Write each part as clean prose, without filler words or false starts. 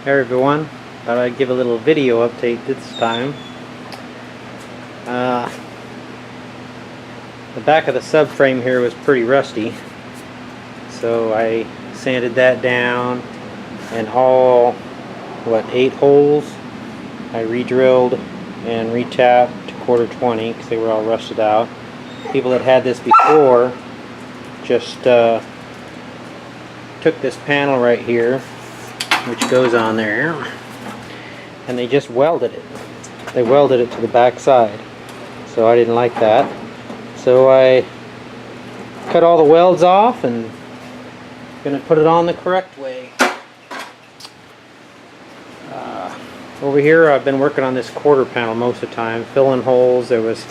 Hey everyone, thought I'd give a little video update this time. The back of the subframe here was pretty rusty, so I sanded that down, and all 8 holes I re-drilled and re-tapped to 1/4 because they were all rusted out. People that had this before just took this panel right here, which goes on there, and they just welded it. They welded it to the back side, so I didn't like that. So I cut all the welds off and gonna put it on the correct way. Over here I've been working on this quarter panel most of the time, filling holes. There was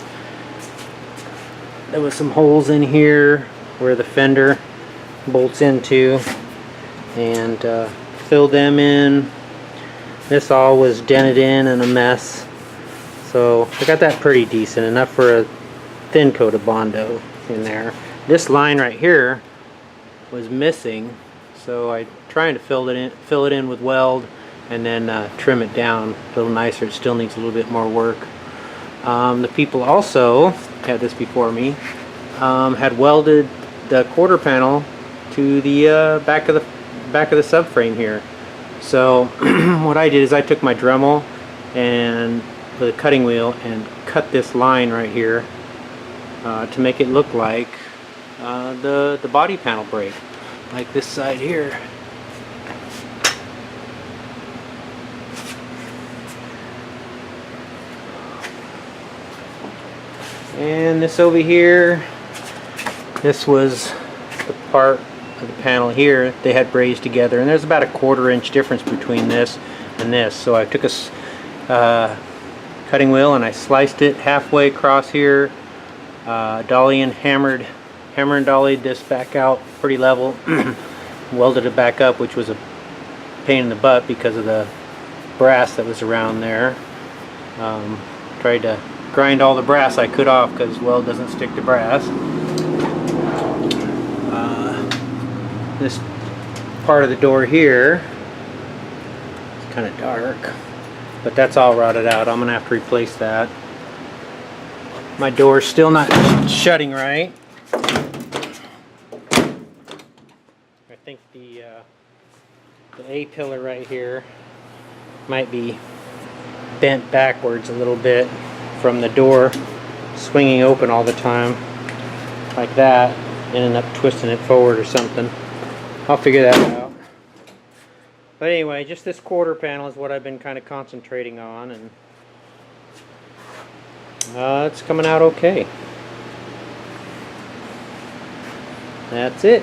some holes in here where the fender bolts into, and filled them in. This all was dented in and a mess, so I got that pretty decent, enough for a thin coat of Bondo in there. This line right here was missing, so I trying to fill it in with weld and then trim it down a little nicer. It still needs a little bit more work. The people also had this before me, had welded the quarter panel to the back of the subframe here. So what I did is I took my Dremel and with a cutting wheel and cut this line right here to make it look like the body panel break, like this side here. And this over here, this was the part of the panel here they had brazed together, and there's about a 1/4 inch difference between this and this. So I took a cutting wheel and I sliced it halfway across here, dolly and hammer and dollied this back out pretty level, welded it back up, which was a pain in the butt because of the brass that was around there. Tried to grind all the brass I could off because weld doesn't stick to brass. This part of the door here is kind of dark, but that's all rotted out. I'm gonna have to replace that. My door's still not shutting right. I think the A pillar right here might be bent backwards a little bit from the door swinging open all the time like that, and end up twisting it forward or something. I'll figure that out. But anyway, just this quarter panel is what I've been kind of concentrating on, and it's coming out okay. That's it.